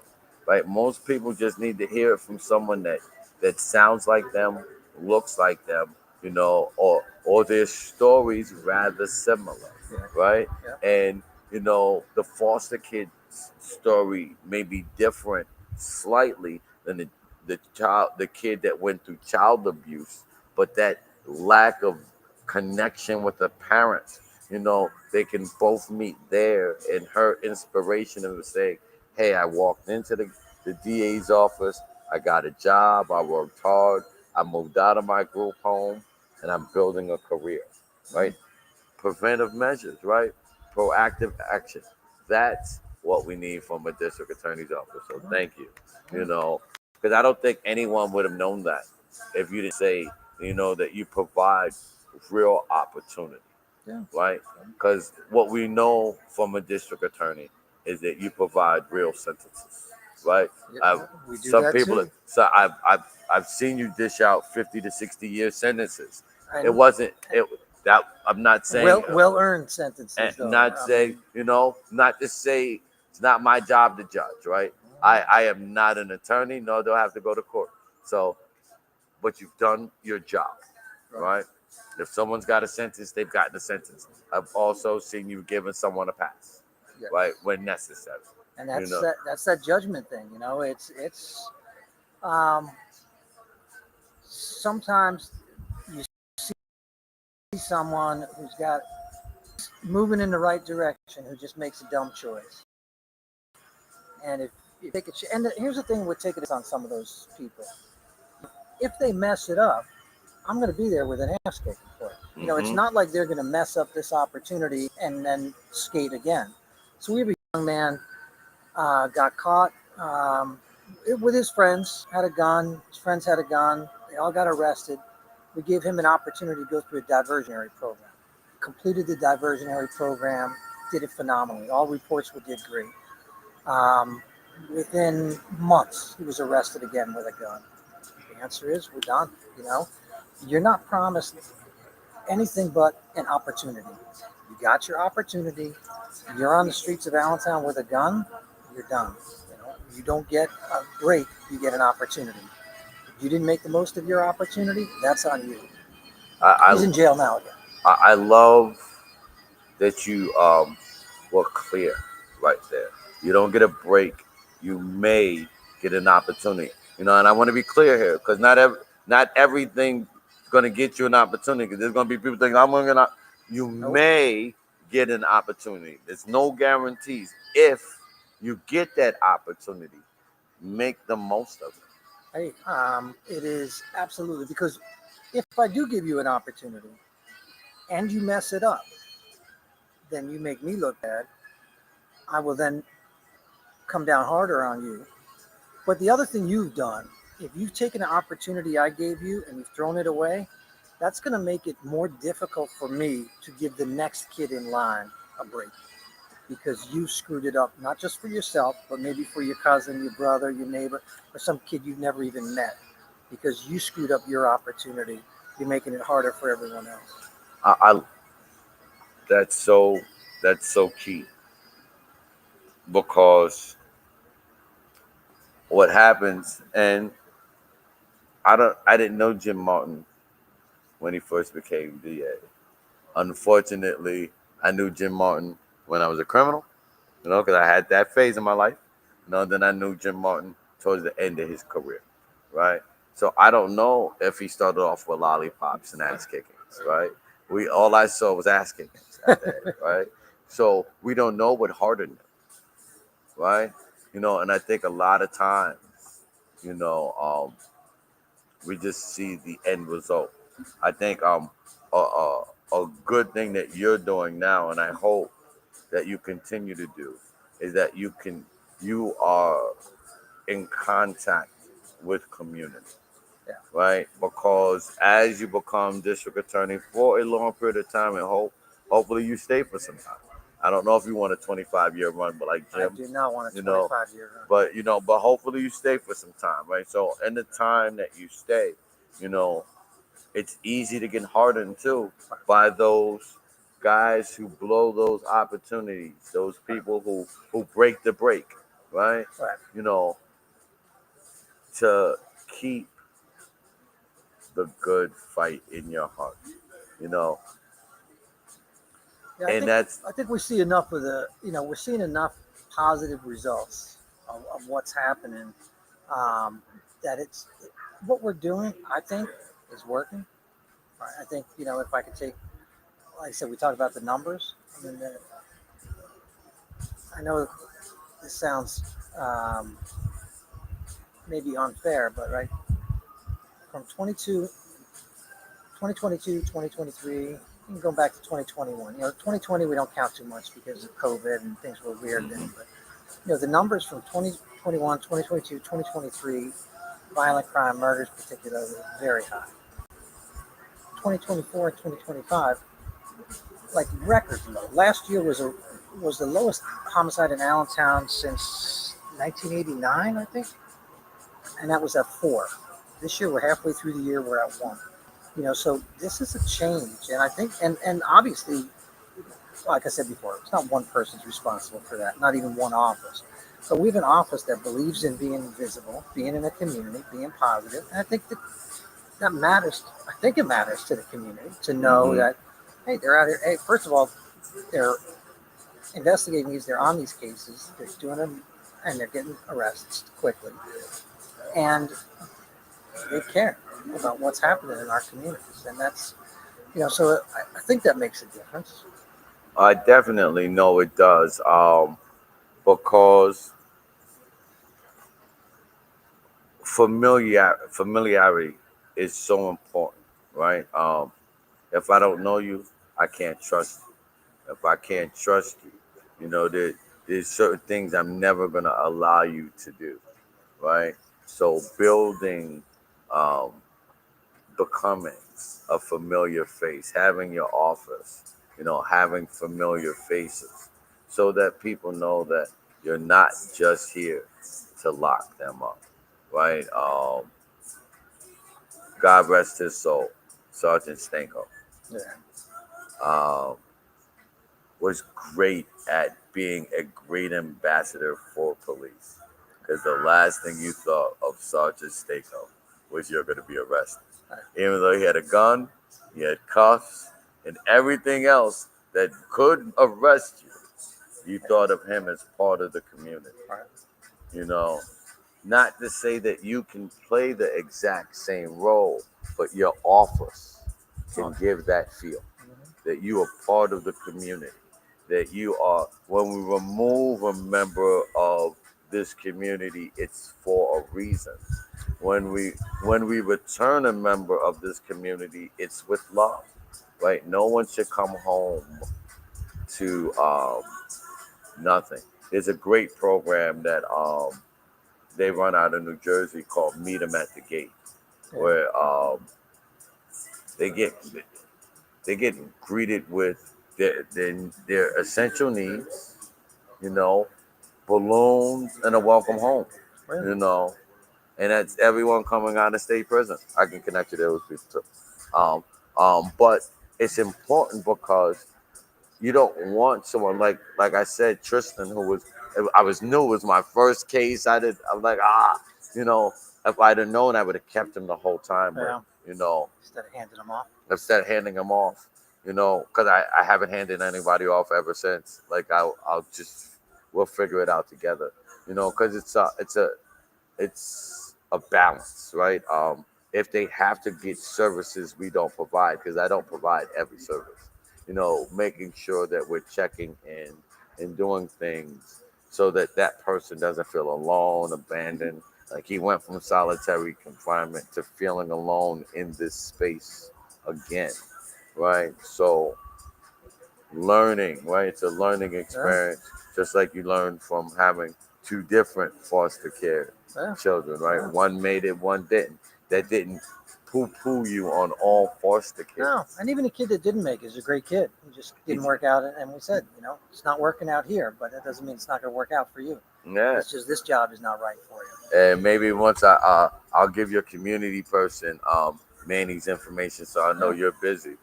Right? Most people just need to hear it from someone that sounds like them, looks like them, or their stories rather similar, right? Yeah. And the foster kid story may be different slightly than the kid that went through child abuse, but that lack of connection with the parents, they can both meet there, and her inspiration of saying, hey, I walked into the DA's office, I got a job, I worked hard, I moved out of my group home, and I'm building a career, right? Preventive measures, right? Proactive action. That's what we need from a district attorney's office. So thank you, because I don't think anyone would have known that if you didn't say, that you provide real opportunity, right? Because what we know from a district attorney is that you provide real sentences, right? We do Some that people, too. so I've seen you dish out 50 to 60-year sentences. And It wasn't it that I'm not saying well earned sentences, though. not saying not to say it's not my job to judge, right? I am not an attorney, nor do I have to go to court. So, but you've done your job, right? If someone's got a sentence, they've gotten a sentence. I've also seen you giving someone a pass, right, when necessary. And that's that judgment thing, It's sometimes you see someone who's got moving in the right direction who just makes a dumb choice. And if you take it, and here's the thing with taking it on some of those people, if they mess it up, I'm going to be there with an ass kicking for it. It's not like they're going to mess up this opportunity and then skate again. So we have a young man got caught with his friends, had a gun. His friends had a gun. They all got arrested. We gave him an opportunity to go through a diversionary program. Completed the diversionary program, did it phenomenally. All reports did great. Within months, he was arrested again with a gun. The answer is we're done, You're not promised anything but an opportunity. You got your opportunity. You're on the streets of Allentown with a gun. You're done. You don't get a break. You get an opportunity. If you didn't make the most of your opportunity, that's on you. He's in jail now again. I love that you were clear right there. You don't get a break. You may get an opportunity. And I want to be clear here because not everything going to get you an opportunity. There's going to be people thinking I'm going to. You may get an opportunity. There's no guarantees. If you get that opportunity, make the most of it. Hey, it is absolutely, because if I do give you an opportunity and you mess it up, then you make me look bad. I will then come down harder on you. But the other thing you've done, if you've taken an opportunity I gave you and you've thrown it away, that's going to make it more difficult for me to give the next kid in line a break, because you screwed it up, not just for yourself, but maybe for your cousin, your brother, your neighbor, or some kid you've never even met, because you screwed up your opportunity. You're making it harder for everyone else. I that's so key, because what happens, and I didn't know Jim Martin when he first became DA. Unfortunately, I knew Jim Martin when I was a criminal, because I had that phase in my life. Then I knew Jim Martin towards the end of his career, right? So I don't know if he started off with lollipops and ass kickings, right? All I saw was ass kickings at that end, right? So we don't know what hardened him, right? And I think a lot of times, we just see the end result. I think a good thing that you're doing now, and I hope that you continue to do, is that you are in contact with community, right? Because as you become district attorney for a long period of time, and hopefully you stay for some time. I don't know if you want a 25-year run, but like Jim, I do not want a 25-year run. But hopefully you stay for some time, right? So in the time that you stay, it's easy to get hardened too by those guys who blow those opportunities, those people who break the break, right? To keep the good fight in your heart, Yeah, I think we see enough of we're seeing enough positive results of what's happening, that what we're doing, I think, is working. Right? I think, if I could take, like I said, we talked about the numbers. I know this sounds maybe unfair, but right, from 2022, 2023, you can go back to 2021. 2020 we don't count too much because of COVID and things were weird then. But the numbers from 2021, 2022, 2023, violent crime, murders particularly, very high. 2024 and 2025, like record low. Last year was the lowest homicide in Allentown since 1989, I think, and that was at 4. This year we're halfway through the year, we're at 1. So this is a change, and I think, and obviously, like I said before, it's not one person's responsible for that, not even one office. But we have an office that believes in being visible, being in a community, being positive, and I think that matters. I think it matters to the community to know that, hey, they're out here. Hey, first of all, they're investigating these, they're on these cases, they're doing them, and they're getting arrests quickly, and they care about what's happening in our communities, and that's, so I think that makes a difference. I definitely know it does, because familiarity is so important, right? If I don't know you, I can't trust you. If I can't trust you, there's certain things I'm never gonna allow you to do, right? So building, becoming a familiar face, having your office, having familiar faces, so that people know that you're not just here to lock them up, right? God rest his soul. Sergeant Stanko, Yeah. um, was great at being a great ambassador for police. Because the last thing you thought of Sergeant Stanko was you're going to be arrested. Even though he had a gun, he had cuffs, and everything else that could arrest you, you thought of him as part of the community. Right. You know, not to say that you can play the exact same role, but your office can give that feel that you are part of the community, that you are, when we remove a member of this community, it's for a reason. When we when we return a member of this community, it's with love. Right? No one should come home to nothing. There's a great program that they run out of New Jersey called Meet 'em at the Gate, Yeah. where they get they get greeted with their essential needs, you know, balloons and a welcome home, Really? you know, and that's everyone coming out of state prison. I can connect you to those people too. But it's important because you don't want someone like I said, Tristan, who was I was new, it was my first case. I'm like, you know, if I'd have known, I would have kept him the whole time. Yeah. But, you know, Instead of handing them off. you know, because I haven't handed anybody off ever since. Like I'll just we'll figure it out together. You know, because it's a balance, right? If they have to get services we don't provide, because I don't provide every service. You know, making sure that we're checking in and doing things so that that person doesn't feel alone, abandoned. Like he went from solitary confinement to feeling alone in this space again, right? So learning, right? It's a learning experience, just like you learn from having two different foster care children, right? Yeah. One made it, one didn't. That didn't poo-poo you on all foster kids. No, and even a kid that didn't make it is a great kid. He just didn't work out, and we said, it's not working out here, but that doesn't mean it's not going to work out for you. Yeah. It's just this job is not right for you. And maybe once I'll give your community person Manny's information, so I know you're busy.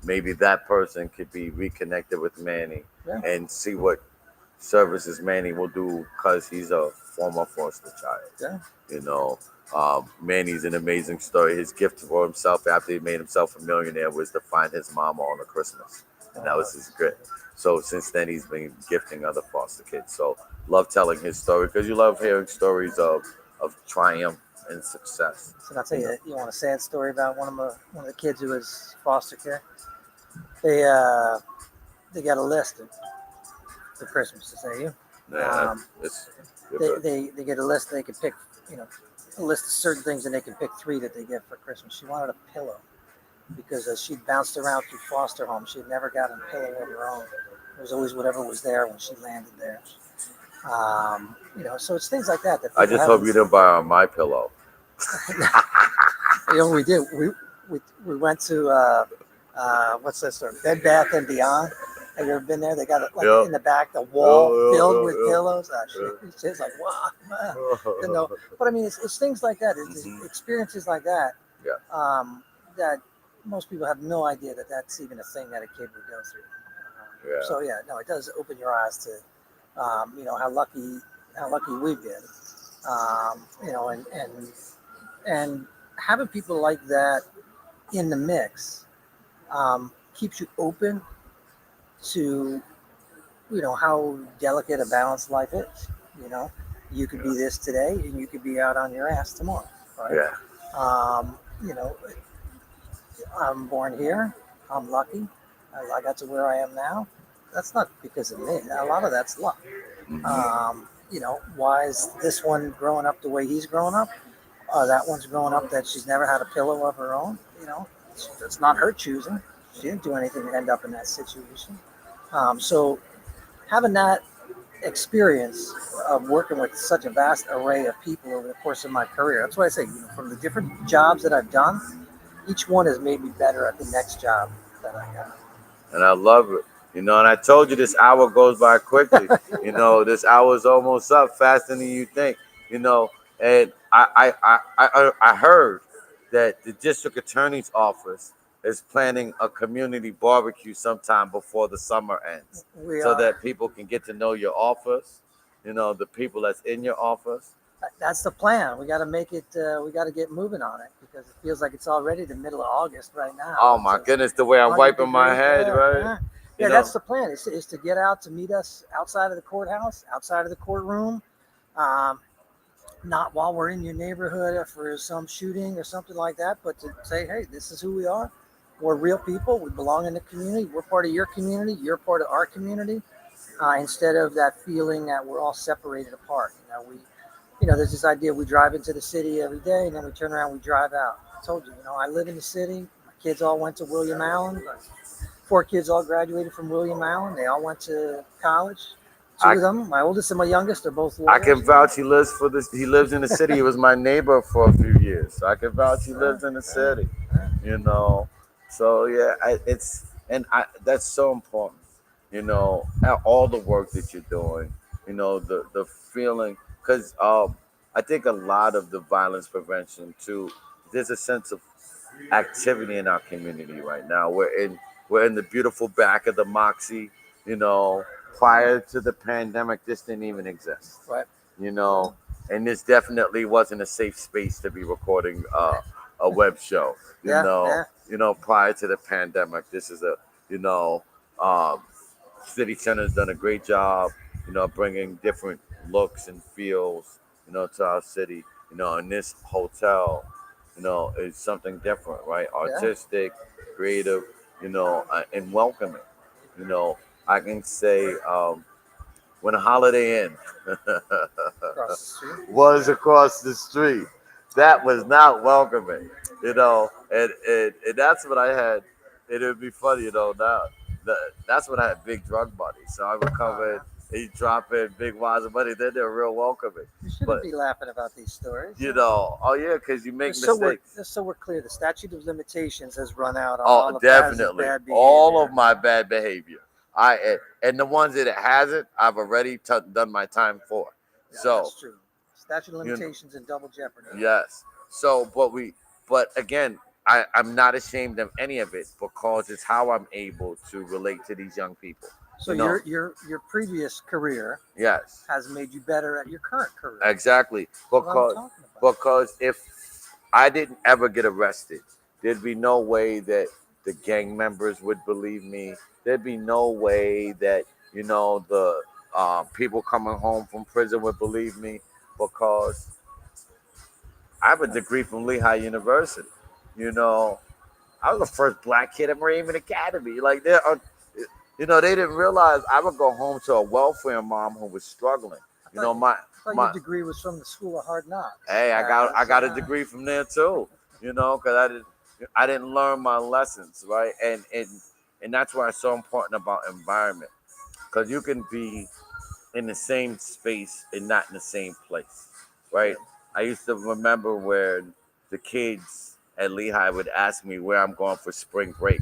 Maybe that person could be reconnected with Manny and see what services Manny will do because he's a former foster child. Yeah. You know, Manny's an amazing story. His gift for himself after he made himself a millionaire was to find his mama on a Christmas, and that was his gift. So since then, he's been gifting other foster kids. So love telling his story because you love hearing stories of triumph and success. So I'll tell you, you want a sad story about one of the kids who was foster care. They got a list for Christmas. Is that you? Yeah, they get a list. They can pick, a list of certain things, and they can pick 3 that they get for Christmas. She wanted a pillow because as she'd bounced around through foster homes, she'd never gotten a pillow of her own. It was always whatever was there when she landed there. So it's things like that. I just hope you didn't buy on my pillow. We did. We went to what's that store? Bed Bath and Beyond. Have you ever been there? They got it in the back, the wall filled with pillows. It's like wow. But I mean, it's things like that. It's experiences like that. Yeah. That most people have no idea that that's even a thing that a kid would go through. So it does open your eyes to, how lucky we've been. And having people like that in the mix keeps you open to, how delicate a balanced life is. You could be this today and you could be out on your ass tomorrow. Right? Yeah. I'm born here. I'm lucky. I got to where I am now. That's not because of me. A lot of that's luck. Why is this one growing up the way he's growing up? That one's growing up that she's never had a pillow of her own. It's not her choosing. She didn't do anything to end up in that situation. So having that experience of working with such a vast array of people over the course of my career, that's why I say, from the different jobs that I've done, each one has made me better at the next job that I got. And I love it. And I told you this hour goes by quickly. This hour is almost up faster than you think. And I heard that the district attorney's office is planning a community barbecue sometime before the summer ends, We so are. that people can get to know your office, the people that's in your office. That's the plan. We got to make it. We got to get moving on it because it feels like it's already the middle of August right now. Oh my goodness, the way I'm 100 wiping my degrees. head, Yeah, right? yeah. You Yeah, know, that's the plan. Is to get out to meet us outside of the courthouse, outside of the courtroom. Um, Not while we're in your neighborhood for some shooting or something like that, but to say, hey, this is who we are. We're real people. We belong in the community. We're part of your community. You're part of our community. Instead of that feeling that we're all separated apart. There's this idea we drive into the city every day and then we turn around, we drive out. I told you, I live in the city. My kids all went to William Allen. 4 kids all graduated from William Allen. They all went to college. Two I of them, my oldest and my youngest, are both I lawyers. can vouch he lives for this. He lives in the city. He was my neighbor for a few years, so I can vouch he lives in the city. You know, so yeah, that's so important. All the work that you're doing. The feeling, because I think a lot of the violence prevention too. There's a sense of activity in our community right now. We're in the beautiful back of the Moxie. You know, Prior to the pandemic, this didn't even exist. Right. You know, and this definitely wasn't a safe space to be recording a web show. Yeah. Prior to the pandemic, this is you know, um, City Center's done a great job. Bringing different looks and feels, to our city. And this hotel, is something different, right? Artistic, creative, and welcoming. You know, I can say when Holiday Inn Across the street. was across the street, that was not welcoming. And that's what I had. It would be funny, now. That's when I had big drug money. So I would come in, he'd drop in big wads of money, then they're real welcoming. You shouldn't But, be laughing about these stories. oh yeah, because you make mistakes. Just so we're clear, the statute of limitations has run out on Oh, all of definitely. bad behavior. All of my bad behavior. And the ones that it hasn't, I've already done my time for. Yeah, So that's true. Statute of limitations and double jeopardy. yes. So, but again, I'm not ashamed of any of it because it's how I'm able to relate to these young people. So your previous career, yes, has made you better at your current career. Exactly. That's what I'm talking about. Because if I didn't ever get arrested, there'd be no way that the gang members would believe me. There'd be no way that the people coming home from prison would believe me because I have a degree from Lehigh University. I was the first black kid at Raymond Academy. Like they didn't realize I would go home to a welfare mom who was struggling. I thought your degree was from the School of Hard Knocks. Hey, I got a degree from there too. Because I didn't learn my lessons, right? And that's why it's so important about environment, because you can be in the same space and not in the same place, right? I used to remember where the kids at Lehigh would ask me where I'm going for spring break.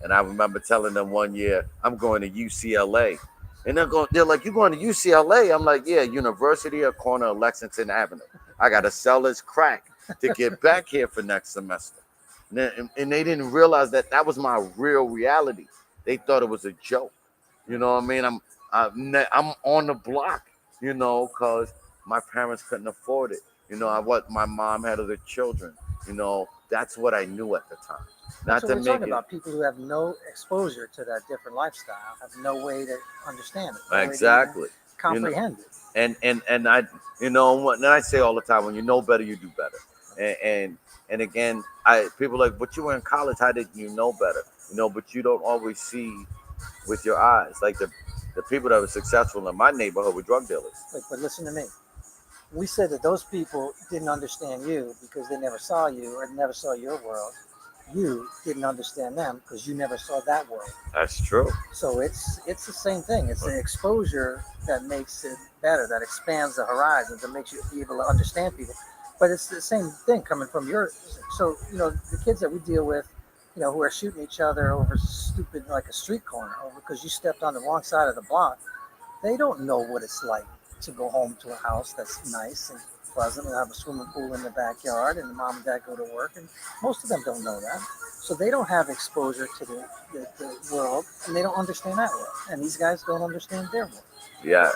And I remember telling them one year, I'm going to UCLA. And they're like, you going to UCLA? I'm like, yeah, University of corner of Lexington Avenue. I got to sell this crack to get back here for next semester. And they didn't realize that was my real reality. They thought it was a joke. You know what I mean? I'm on the block, because my parents couldn't afford it. What my mom had other children. That's what I knew at the time. That's what we're talking about. People who have no exposure to that different lifestyle have no way to understand it. Exactly. Comprehend it. And I, and I say all the time, when you know better, you do better. And again, people are like, but you were in college, how did you know better? But you don't always see with your eyes. Like the people that were successful in my neighborhood were drug dealers. But listen to me. We said that those people didn't understand you because they never saw you or never saw your world. You didn't understand them because you never saw that world. That's true. So it's the same thing. It's the exposure that makes it better, that expands the horizons, that makes you be able to understand people. But it's the same thing coming from your. So the kids that we deal with, who are shooting each other over stupid, like a street corner, or because you stepped on the wrong side of the block, they don't know what it's like to go home to a house that's nice and pleasant. They have a swimming pool in the backyard, and the mom and dad go to work, and most of them don't know that. So they don't have exposure to the world, and they don't understand that world. And these guys don't understand their world. Yeah,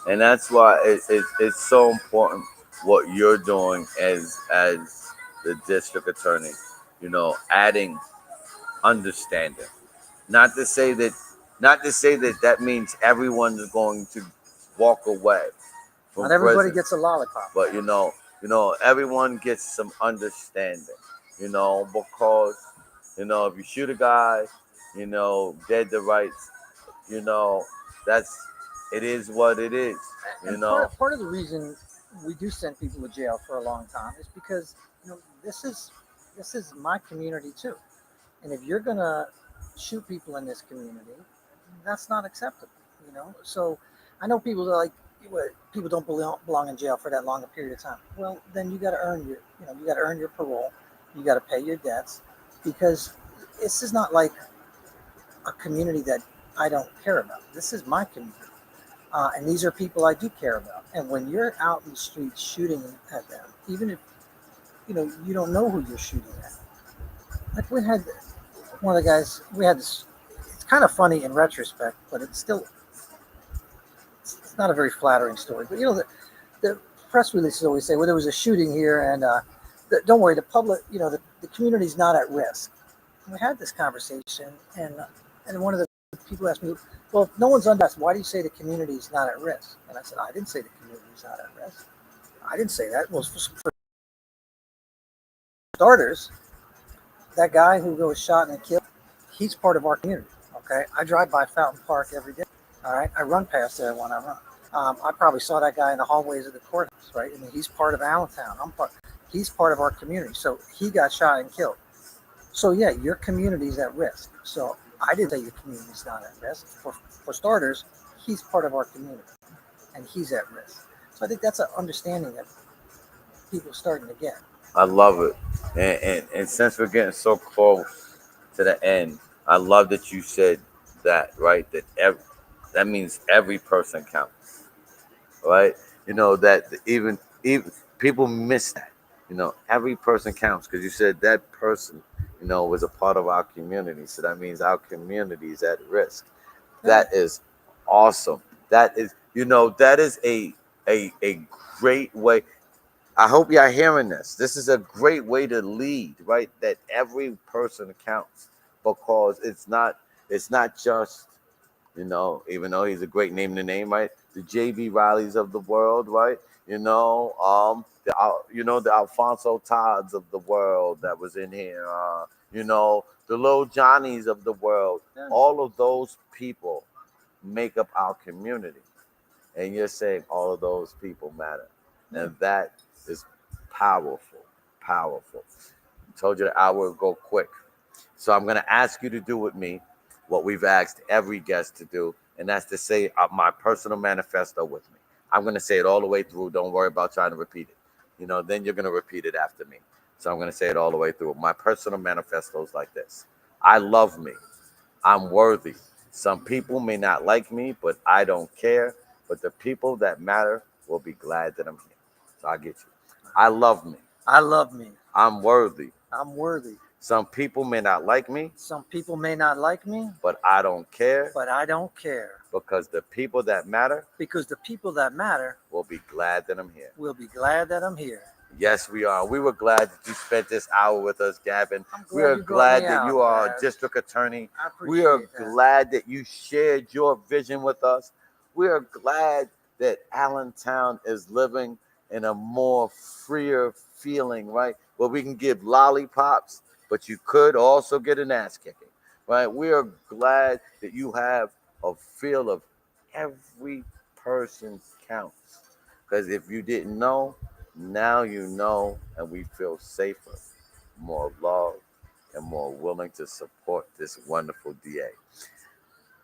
and that's why it's so important what you're doing as the district attorney. Adding understanding. Not to say that, that means everyone is going to walk away from Not everybody prison, gets a lollipop. but everyone gets some understanding. Because if you shoot a guy, dead to rights. You know, that's it is what it is. You And know, part of the reason we do send people to jail for a long time is because this is my community too. And if you're gonna shoot people in this community, that's not acceptable. So I know people are like, "Well, people don't belong in jail for that long a period of time." Well, then you got to earn your parole. You got to pay your debts, because this is not like a community that I don't care about. This is my community. And these are people I do care about. And when you're out in the streets shooting at them, even if you don't know who you're shooting at. Like we had one of the guys. We had this. It's kind of funny in retrospect, but it's not a very flattering story. But the press releases always say, "Well, there was a shooting here, and don't worry, the public, the community's not at risk." And we had this conversation, and one of the people asked me, "Well, if no one's under arrest, why do you say the community's not at risk?" And I said, "I didn't say the community's not at risk. I didn't say that. Well, for starters, that guy who was shot and killed, he's part of our community. Okay, I drive by Fountain Park every day. All right, I run past there when I run. I probably saw that guy in the hallways of the courthouse. Right, I mean, he's part of Allentown. He's part of our community. So he got shot and killed. So yeah, your community's at risk. So I didn't say your community's not at risk. For starters, he's part of our community, and he's at risk. So I think that's an understanding that people are starting to get. I love it, and since we're getting so close to the end, I love that you said that, right? That means every person counts, right? That even people miss that. Every person counts, because you said that person, was a part of our community. So that means our community is at risk. That is awesome. That is a great way. I hope y'all hearing this. This is a great way to lead, right? That every person counts, because it's not just, even though he's a great name to name, right? The JB Rileys of the world, right? The Alfonso Todds of the world that was in here. The Lil Johnnies of the world. Yeah. All of those people make up our community, and you're saying all of those people matter, and that is powerful, powerful. I told you the hour would go quick, so I'm gonna ask you to do with me what we've asked every guest to do, and that's to say my personal manifesto with me. I'm gonna say it all the way through. Don't worry about trying to repeat it. Then you're gonna repeat it after me. So I'm gonna say it all the way through. My personal manifesto is like this: I love me. I'm worthy. Some people may not like me, but I don't care. But the people that matter will be glad that I'm here. So I get you. I love me. I love me. I'm worthy. I'm worthy. Some people may not like me, Some people may not like me, but I don't care, but I don't care, because the people that matter because the people that matter will be glad that I'm here. will be glad that I'm here. Yes, we are. We were glad that you spent this hour with us, Gavin. I'm We are you brought glad me that out, you are a Gaz. district attorney. I We are appreciate that. glad that you shared your vision with us. We are glad that Allentown is living in a more freer feeling, right? Where we can give lollipops, but you could also get an ass kicking, right? We are glad that you have a feel of every person counts. Because if you didn't know, now you know, and we feel safer, more loved, and more willing to support this wonderful DA.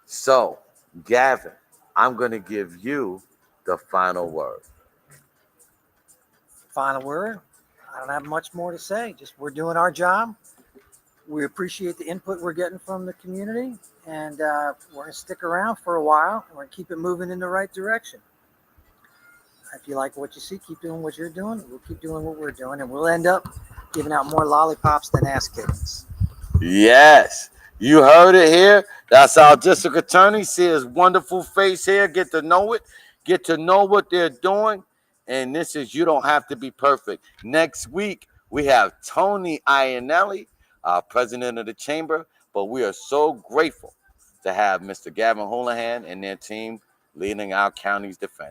So, Gavin, I'm going to give you the final word. Final word. I don't have much more to say. Just we're doing our job. We appreciate the input we're getting from the community, and we're going to stick around for a while, and we're going to keep it moving in the right direction. If you like what you see, keep doing what you're doing. We'll keep doing what we're doing, and we'll end up giving out more lollipops than ass kittens. Yes, you heard it here. That's our district attorney. See his wonderful face here. Get to know it. Get to know what they're doing. And this is You Don't Have to Be Perfect. Next week, we have Tony Iannelli, president of the chamber. But we are so grateful to have Mr. Gavin Holihan and their team leading our county's defense.